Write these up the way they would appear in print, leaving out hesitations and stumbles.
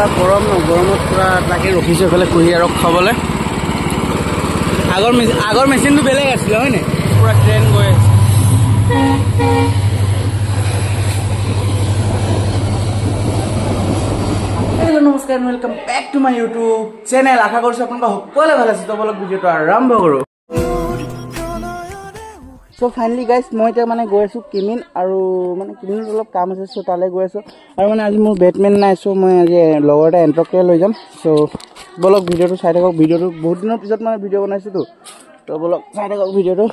পুৰা গৰম ন গৰমত পুৰা তাকে ৰখিছোঁ এইফালে কুঁহিয়াৰ ৰস খাবলৈ আগৰ মেচিনটো বেলেগ আছিলে হয় নাই পুৰা ট্ৰেইন গৈ আছে নমস্কাৰ welcome back to my YouTube channel আশা কৰিছোঁ আপোনালোক সকলোৱে ভাল আছে তো বলক ভিডিঅ'টো আৰম্ভ কৰোঁ সো ফাইনালি গাইজ মই এতিয়া মানে গৈ আছোঁ কিমিন আৰু মানে কিমিনত অলপ কাম আছে চ' তালৈ গৈ আছোঁ আৰু মানে আজি মোৰ বেটমেন নাই চ' মই আজি লগৰ এটা এণ্ট্ৰকে লৈ যাম চ' বলক ভিডিঅ'টো চাই থাকক ভিডিঅ'টো বহুত দিনৰ পিছত মানে ভিডিঅ' বনাইছোঁতো তো বলক চাই থাকক ভিডিঅ'টো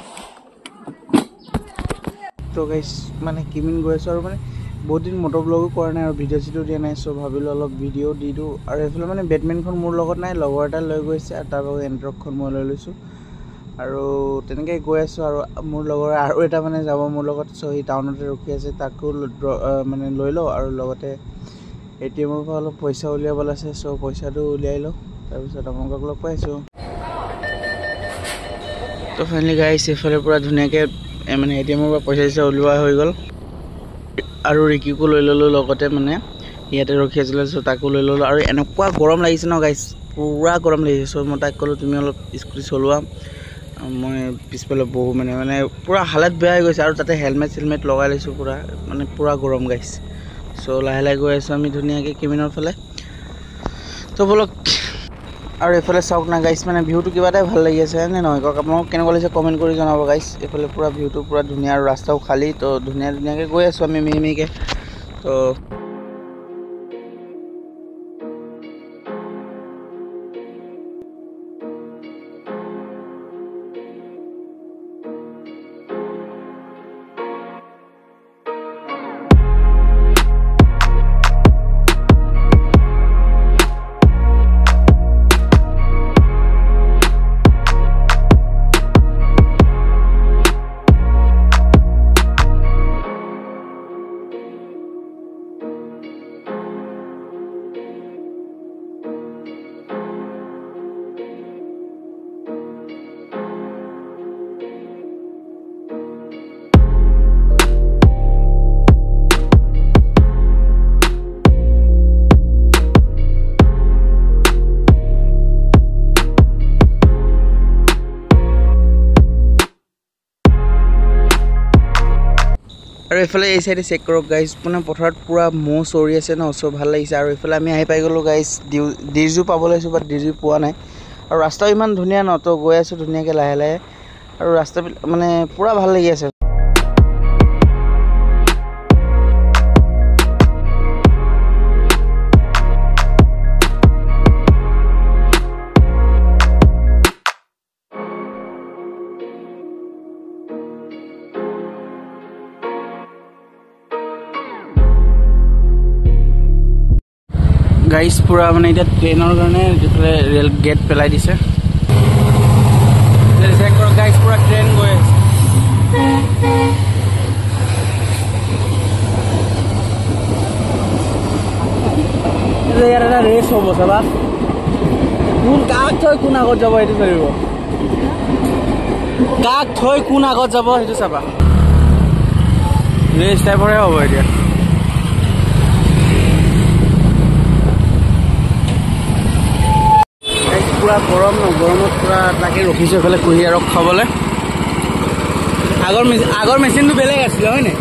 তো গাইজ মানে কিমিন গৈ আছোঁ আৰু মানে বহুত দিন মটৰ ব্লগো কৰা নাই আৰু ভিডিঅ' চিডিঅ' দিয়া নাই চ' ভাবিলোঁ অলপ ভিডিঅ' দি দিওঁ আৰু এইফালে মানে বেটমেনখন মোৰ লগত নাই লগৰ এটা লৈ গৈছে আৰু তাৰ লগত এণ্ট্ৰকখন মই লৈ লৈছোঁ আৰু তেনেকৈ গৈ আছোঁ আৰু মোৰ লগৰ আৰু এটা মানে যাব মোৰ লগত চ' সি টাউনতে ৰখি আছে তাকো মানে লৈ লওঁ আৰু লগতে ATMৰ পৰা অলপ পইচা উলিয়াবলৈ আছে চ' পইচাটো উলিয়াই লওঁ তাৰপিছত আপোনালোকক লগ পাইছোঁ তো ফাইনেলি গাইছ এইফালে পূৰা ধুনীয়াকৈ মানে ATMৰ পৰা পইচা চইচা উলিওৱা হৈ গ'ল আৰু ৰিকিকো লৈ ল'লোঁ লগতে মানে ইয়াতে ৰখি আছিলে চ' তাকো লৈ ল'লোঁ আৰু এনেকুৱা গৰম লাগিছে ন গাইছ পুৰা গৰম লাগিছে চ' মই তাক ক'লোঁ তুমি অলপ স্কুটি চলোৱা মই পিছফালে বহু মানে পুৰা হালত বেয়া হৈ গৈছে আৰু তাতে হেলমেট চেলমেট লগাই লৈছোঁ পুৰা গৰম গাইছ চ' লাহে লাহে গৈ আছোঁ আমি ধুনীয়াকৈ কিমিনৰ ফালে তো বলক আৰু এইফালে চাওক না গাইছ মানে ভিউটো কিবা এটাই ভাল লাগি আছে নে নহয় কওক আপোনালোকক কেনেকুৱা লাগিছে কমেণ্ট কৰি জনাব গাইছ এইফালে পুৰা ভিউটো পুৰা ধুনীয়া আৰু ৰাস্তাও খালী তো ধুনীয়াকৈ গৈ আছোঁ আমি মিহিমিহিকৈ তো আৰু এইফালে এই চাইডে চেক কৰক গাইজ মানে পথাৰত পুৰা মহ চৰি আছে ন চ' ভাল লাগিছে আৰু এইফালে আমি আহি পাই গ'লোঁ গাইজ ডিৰজু পাব লাগিছোঁ বাট ডিৰজু পোৱা নাই আৰু ৰাস্তাও ইমান ধুনীয়া ন তো গৈ আছোঁ ধুনীয়াকৈ লাহে লাহে আৰু ৰাস্তাবিলাক মানে পুৰা ভাল লাগি আছে গাইজ পুৰা মানে এতিয়া ট্ৰেইনৰ কাৰণে যিফালে ৰেল গেট পেলাই দিছে চেক কৰক গাইজ পুৰা ট্ৰেইন গৈ আছে ইয়াত এটা ৰেচ হ'ব চাবা কোন কাক থৈ কোন আগত যাব সেইটো চাবিব কাক থৈ কোন আগত যাব সেইটো চাবা ৰেচ টাইপৰে হ'ব এতিয়া পুৰা গৰম ন গৰমত পুৰা তাকে ৰখিছোঁ এইফালে কুঁহিয়াৰ ৰস খাবলৈ আগৰ মেচিনটো বেলেগ আছিলে হয় নাই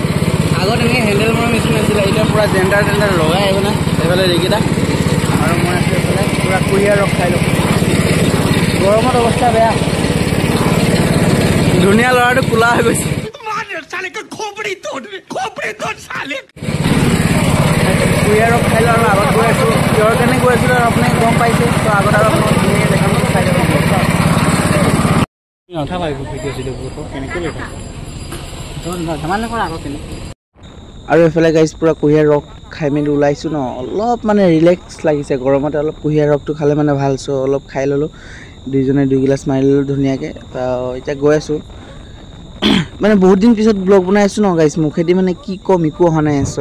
আগত এনেকৈ হেণ্ডেল মৰা মেচিন আছিলে এতিয়া পুৰা জেণ্ডাৰ লগাই আহিব না এইফালে যিকেইটা আৰু মই আছোঁ এইফালে পুৰা কুঁহিয়াৰ ৰস খাই লওঁ গৰমত অৱস্থা বেয়া ধুনীয়া ল'ৰাটো কোলা হৈ গৈছে কুঁহিয়াৰ ৰস খাই লওঁ আৰু আগত গৈ আছোঁ কিহৰ কাৰণে গৈ আছিলোঁ আৰু আপুনি গম পাইছে তো আগত আৰু আপোনাক ধুনীয়াকৈ দেখাম চাই যাব আৰু এইফালে গাইজ পুৰা কুঁহিয়াৰ ৰস খাই মেলি ওলাইছোঁ ন অলপ মানে ৰিলেক্স লাগিছে গৰমতে অলপ কুঁহিয়াৰ ৰসটো খালে মানে ভাল চ' অলপ খাই ল'লোঁ দুইজনে 2 গিলাচ মাৰি ল'লোঁ ধুনীয়াকৈ তো এতিয়া গৈ আছোঁ মানে বহুত দিন পিছত ব্লগ বনাই আছোঁ ন গাইজ মুখেদি মানে কি ক'ম একো অহা নাই চ'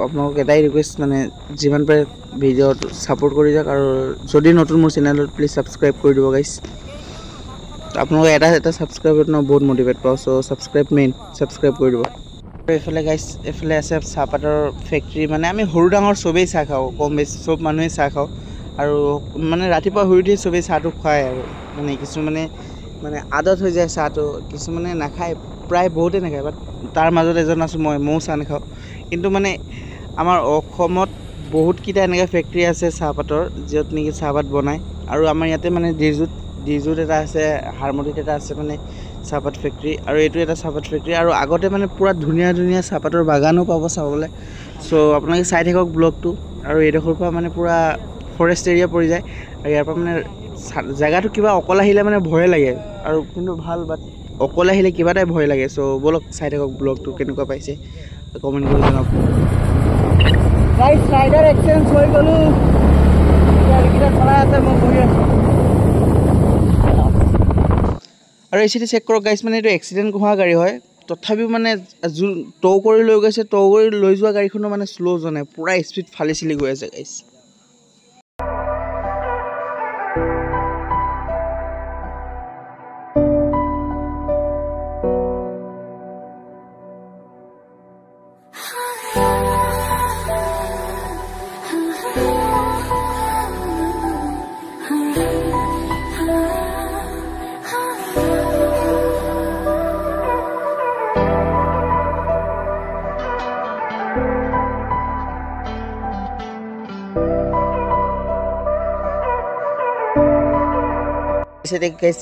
আপোনালোকক এটাই ৰিকুৱেষ্ট মানে যিমান পাৰে ভিডিঅ'টো ছাপোৰ্ট কৰি যাওক আৰু যদি নতুন মোৰ চেনেলত প্লিজ ছাবস্ক্ৰাইব কৰি দিব গাইজ আপোনালোকে এটা ছাবস্ক্ৰাইবত ন বহুত মটিভেট পাওঁ চ' ছাবস্ক্ৰাইব কৰি দিব এইফালে গাইছ এইফালে আছে চাহপাতৰ ফেক্টৰী মানে আমি সৰু ডাঙৰ চবেই চাহ খাওঁ কম বেছি চব মানুহে চাহ খাওঁ আৰু মানে ৰাতিপুৱা শুই উঠি চবেই চাহটো খুৱায় আৰু মানে কিছুমানে মানে আদত হৈ যায় চাহটো কিছুমানে নাখায় প্ৰায় বহুতে নাখায় বাট তাৰ মাজত এজন আছোঁ ময়ো চাহ নাখাওঁ কিন্তু মানে আমাৰ অসমত বহুতকেইটা এনেকৈ ফেক্টৰী আছে চাহপাতৰ য'ত নেকি চাহপাত বনায় আৰু আমাৰ ইয়াতে মানে ডিজুত এটা আছে হাৰমতিত এটা আছে মানে চাহপাত ফেক্টৰী আৰু এইটো এটা চাহপাত ফেক্টৰী আৰু আগতে মানে পূৰা ধুনীয়া ধুনীয়া চাহপাতৰ বাগানো পাব চাবলৈ চ' আপোনালোকে চাই থাকক ব্লগটো আৰু এইডোখৰ পৰা মানে পূৰা ফৰেষ্ট এৰিয়া পৰি যায় আৰু ইয়াৰ পৰা মানে জেগাটো কিবা অকল আহিলে মানে ভয়ে লাগে আৰু কিন্তু ভাল বাট অকলে আহিলে কিবা এটাই ভয় লাগে চ' ব'লক চাই থাকক ব্লগটো কেনেকুৱা পাইছে কমেণ্ট কৰি জনাওক গাইছ ৰাইডাৰ এক্সিডেণ্ট হৈ গ'লোঁ এইকেইটা চলাই আছে মই বহি আছোঁ আৰু এইচিটি চেক কৰক গাইছ মানে এইটো এক্সিডেণ্ট হোৱা গাড়ী হয় তথাপিও মানে টৌ কৰি লৈ গৈছে টৌ কৰি লৈ যোৱা গাড়ীখনো মানে শ্ল' যোৱা নাই পূৰা স্পীড ফালি চিলি গৈ আছে গাইছ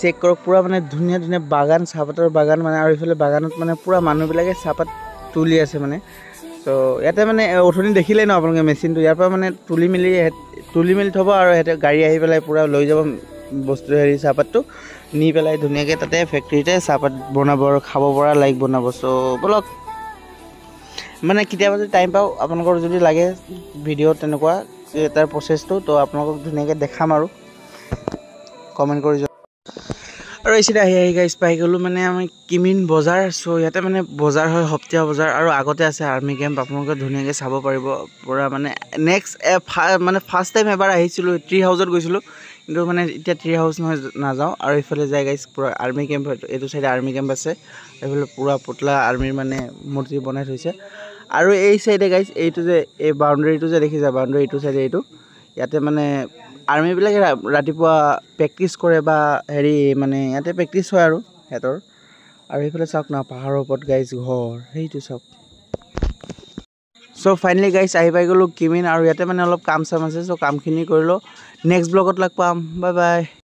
চেক কৰক পূৰা মানে ধুনীয়া ধুনীয়া বাগান চাহপাতৰ বাগান মানে আৰু এইফালে বাগানত মানে পূৰা মানুহবিলাকে চাহপাত তুলি আছে মানে ত' ইয়াতে মানে অথনি দেখিলেই ন আপোনালোকে মেচিনটো ইয়াৰ পৰা মানে তুলি মেলি থ'ব আৰু সিহঁতে গাড়ী আহি পেলাই পূৰা লৈ যাব বস্তু হেৰি চাহপাতটো নি পেলাই ধুনীয়াকৈ তাতে ফেক্টৰীতে চাহপাত বনাব আৰু খাব পৰা লাইক বনাব চ' ব'লক মানে কেতিয়াবা যদি টাইম পাওঁ আপোনালোকৰ যদি লাগে ভিডিঅ' তেনেকুৱা তাৰ প্ৰচেছটো ত' আপোনালোকক ধুনীয়াকৈ দেখাম আৰু কমেণ্ট কৰি আৰু এইচিতে আহি গাইছ পাই গ'লোঁ মানে আমি কিমিন বজাৰ চ' ইয়াতে মানে বজাৰ হয় সপ্তাহ বজাৰ আৰু আগতে আছে আৰ্মি কেম্প আপোনালোকে ধুনীয়াকৈ চাব পাৰিব পূৰা মানে নেক্সট মানে ফাৰ্ষ্ট টাইম এবাৰ আহিছিলোঁ ট্ৰি হাউচত গৈছিলোঁ কিন্তু মানে এতিয়া ট্ৰি হাউচ নহয় নাযাওঁ আৰু এইফালে যায় গাইছ পূৰা আৰ্মি কেম্প এইটো চাইডে আৰ্মি কেম্প আছে এইফালে পূৰা পুতলা আৰ্মিৰ মানে মূৰ্তি বনাই থৈছে আৰু এই চাইডে গাইছ এইটো যে এই বাউণ্ডেৰীটো যে দেখিছা বাউণ্ডেৰী এইটো চাইডে এইটো ইয়াতে মানে আৰ্মিবিলাকে ৰাতিপুৱা প্ৰেক্টিছ কৰে বা হেৰি মানে ইয়াতে প্ৰেক্টিছ হয় আৰু সিহঁতৰ আৰু সেইফালে চাওক না পাহাৰৰ ওপৰত গাইছ ঘৰ সেইটো চাওক চ' ফাইনেলি গাইছ আহি পাই গ'লোঁ কিমিন আৰু ইয়াতে মানে অলপ কাম চাম আছে চ' কামখিনি কৰিলোঁ নেক্সট ব্লগত লগ পাম বাই বাই